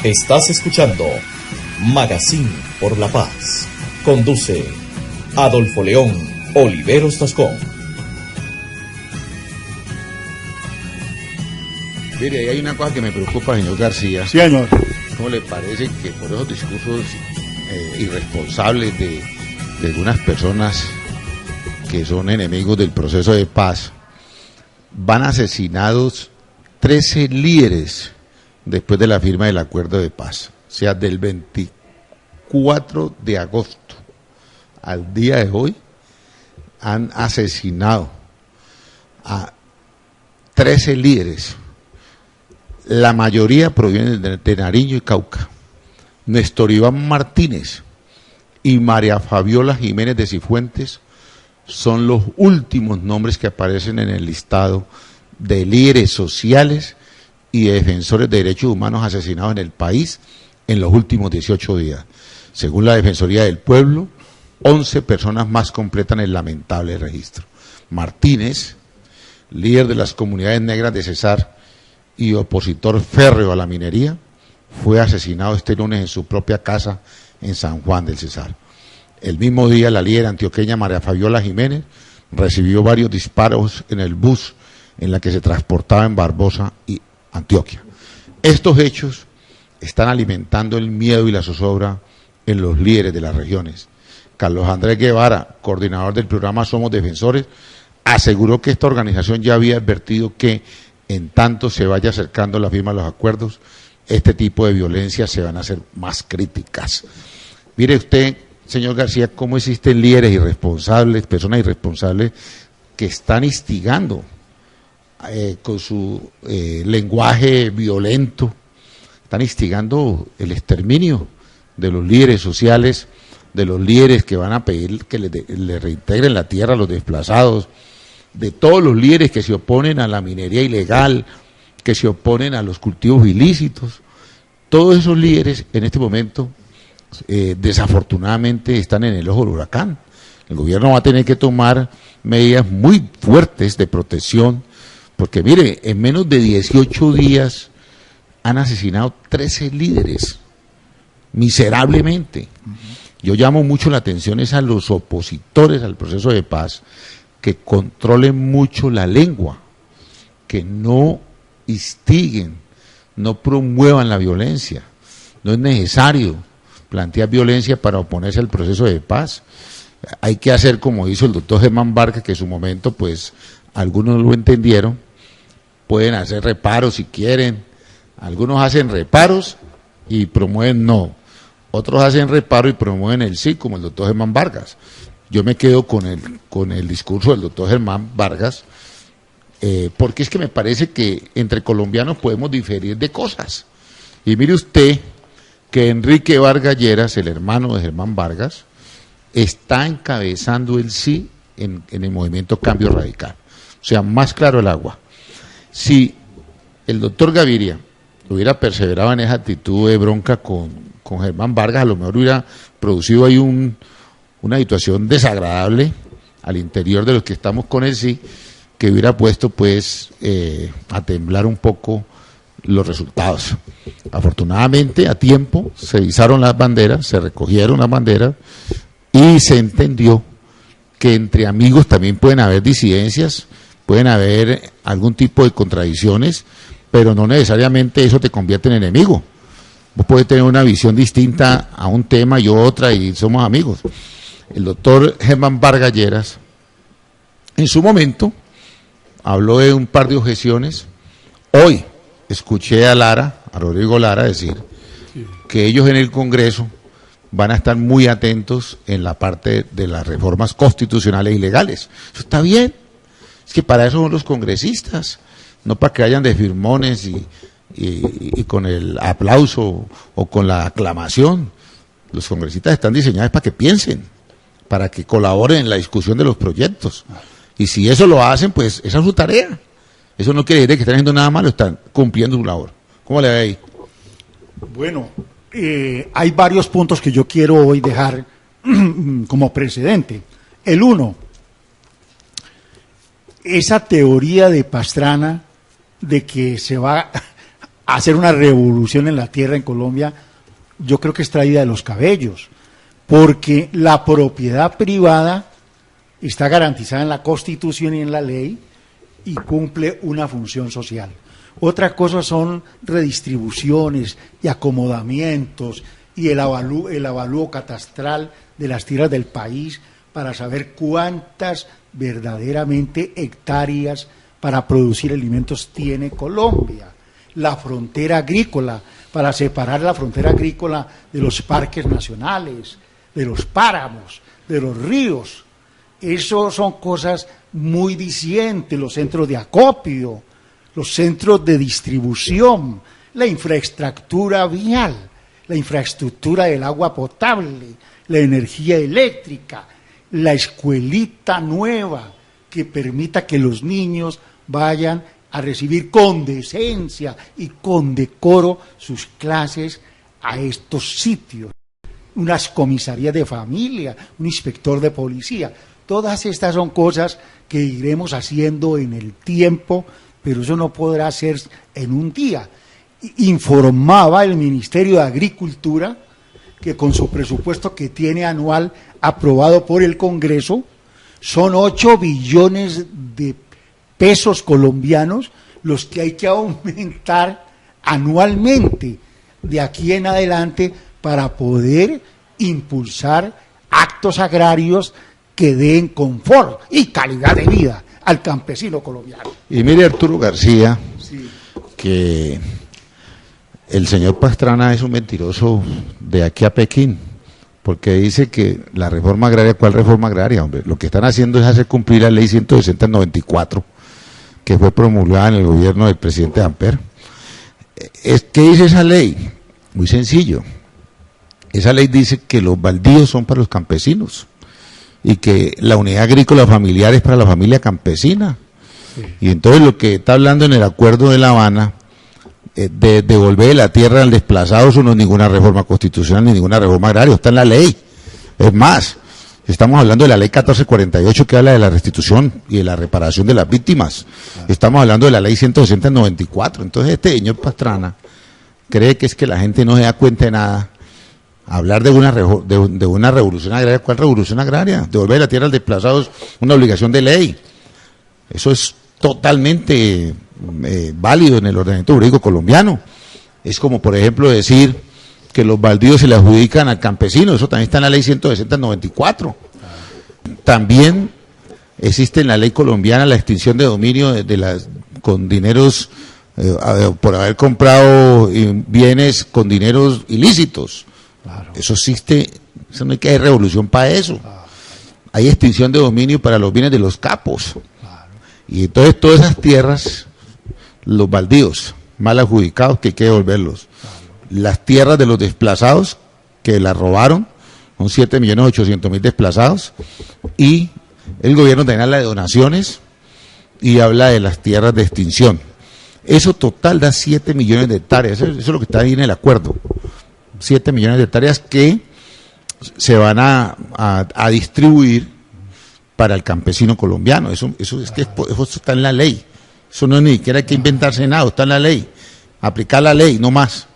Estás escuchando Magazine por la Paz. Conduce Adolfo León Oliveros Tascón. Mire, ahí hay una cosa que me preocupa, señor García. Sí, señor. ¿Cómo le parece que por esos discursos irresponsables de algunas personas que son enemigos del proceso de paz, van asesinados 13 líderes después de la firma del acuerdo de paz? O sea, del 24 de agosto al día de hoy han asesinado a 13 líderes. La mayoría provienen de Nariño y Cauca. Néstor Iván Martínez y María Fabiola Jiménez de Cifuentes son los últimos nombres que aparecen en el listado de líderes sociales y de defensores de derechos humanos asesinados en el país en los últimos 18 días. Según la Defensoría del Pueblo, 11 personas más completan el lamentable registro. Martínez, líder de las comunidades negras de Cesar y opositor férreo a la minería, fue asesinado este lunes en su propia casa en San Juan del Cesar. El mismo día, la líder antioqueña María Fabiola Jiménez recibió varios disparos en el bus en la que se transportaba en Barbosa y Antioquia. Estos hechos están alimentando el miedo y la zozobra en los líderes de las regiones. Carlos Andrés Guevara, coordinador del programa Somos Defensores, aseguró que esta organización ya había advertido que en tanto se vaya acercando la firma de los acuerdos, este tipo de violencias se van a hacer más críticas. Mire usted, señor García, cómo existen líderes irresponsables, personas irresponsables que están instigando con su lenguaje violento, están instigando el exterminio de los líderes sociales, de los líderes que van a pedir que le reintegren la tierra a los desplazados, de todos los líderes que se oponen a la minería ilegal, que se oponen a los cultivos ilícitos. Todos esos líderes en este momento desafortunadamente están en el ojo del huracán. El gobierno va a tener que tomar medidas muy fuertes de protección, porque mire, en menos de 18 días han asesinado 13 líderes, miserablemente. Yo llamo mucho la atención a los opositores al proceso de paz, que controlen mucho la lengua, que no instiguen, no promuevan la violencia. No es necesario plantear violencia para oponerse al proceso de paz. Hay que hacer como hizo el doctor Germán Vargas, que en su momento pues algunos no lo entendieron, pueden hacer reparos si quieren, algunos hacen reparos y promueven no, otros hacen reparo y promueven el sí, como el doctor Germán Vargas. Yo me quedo con el discurso del doctor Germán Vargas, porque es que me parece que entre colombianos podemos diferir de cosas. Y mire usted que Enrique Vargas Lleras, el hermano de Germán Vargas, está encabezando el sí en el movimiento Cambio Radical. O sea, más claro el agua. Si el doctor Gaviria hubiera perseverado en esa actitud de bronca con Germán Vargas, a lo mejor hubiera producido ahí una situación desagradable al interior de los que estamos con el sí, que hubiera puesto pues a temblar un poco los resultados. Afortunadamente, a tiempo, se izaron las banderas, se recogieron las banderas y se entendió que entre amigos también pueden haber disidencias, pueden haber algún tipo de contradicciones, pero no necesariamente eso te convierte en enemigo. Vos podés tener una visión distinta a un tema y otra y somos amigos. El doctor Germán Vargas Lleras, en su momento, habló de un par de objeciones. Hoy escuché a Rodrigo Lara decir que ellos en el Congreso van a estar muy atentos en la parte de las reformas constitucionales y legales. Eso está bien, es que para eso son los congresistas, no para que hayan de firmones y con el aplauso o con la aclamación. Los congresistas están diseñados para que piensen, para que colaboren en la discusión de los proyectos. Y si eso lo hacen, pues esa es su tarea. Eso no quiere decir que están haciendo nada malo, están cumpliendo su labor. ¿Cómo le ve ahí? Bueno, hay varios puntos que yo quiero hoy dejar como precedente. El uno, esa teoría de Pastrana de que se va hacer una revolución en la tierra en Colombia, yo creo que es traída de los cabellos, porque la propiedad privada está garantizada en la Constitución y en la ley y cumple una función social. Otra cosa son redistribuciones y acomodamientos y el avalúo catastral de las tierras del país para saber cuántas verdaderamente hectáreas para producir alimentos tiene Colombia. La frontera agrícola, para separar la frontera agrícola de los parques nacionales, de los páramos, de los ríos. Eso son cosas muy dicientes, los centros de acopio, los centros de distribución, la infraestructura vial, la infraestructura del agua potable, la energía eléctrica, la escuelita nueva que permita que los niños vayan a recibir con decencia y con decoro sus clases a estos sitios. Unas comisarías de familia, un inspector de policía. Todas estas son cosas que iremos haciendo en el tiempo, pero eso no podrá ser en un día. Informaba el Ministerio de Agricultura que con su presupuesto que tiene anual aprobado por el Congreso, son 8 billones de pesos colombianos los que hay que aumentar anualmente de aquí en adelante para poder impulsar actos agrarios que den confort y calidad de vida al campesino colombiano. Y mire, Arturo García, Sí. que el señor Pastrana es un mentiroso de aquí a Pekín, porque dice que la reforma agraria, ¿cuál reforma agraria, hombre? Lo que están haciendo es hacer cumplir la ley 160/94, que fue promulgada en el gobierno del presidente Amper. ¿Qué dice esa ley? Muy sencillo. Esa ley dice que los baldíos son para los campesinos y que la unidad agrícola familiar es para la familia campesina. Sí. Y entonces lo que está hablando en el acuerdo de La Habana de devolver la tierra al desplazado, eso no es ninguna reforma constitucional ni ninguna reforma agraria, está en la ley. Es más, estamos hablando de la ley 1448 que habla de la restitución y de la reparación de las víctimas. Estamos hablando de la ley 160/94. Entonces este señor Pastrana cree que es que la gente no se da cuenta de nada. Hablar de una revolución agraria, ¿cuál revolución agraria? Devolver la tierra al desplazado es una obligación de ley. Eso es totalmente válido en el ordenamiento jurídico colombiano. Es como, por ejemplo, decir que los baldíos se le adjudican al campesino, eso también está en la ley 160/94. También existe en la ley colombiana la extinción de dominio con dineros, por haber comprado bienes con dineros ilícitos. Claro. Eso existe, eso no hay que hacer revolución para eso. Claro. Hay extinción de dominio para los bienes de los capos. Claro. Y entonces todas esas tierras, los baldíos mal adjudicados, que hay que devolverlos. Claro. Las tierras de los desplazados, que las robaron, son 7.800.000 desplazados, y el gobierno también habla de donaciones y habla de las tierras de extinción. Eso total da 7 millones de hectáreas, eso es lo que está ahí en el acuerdo. 7 millones de hectáreas que se van a distribuir para el campesino colombiano. Eso está en la ley. Eso no es ni siquiera hay que inventarse nada, está en la ley. Aplicar la ley, no más.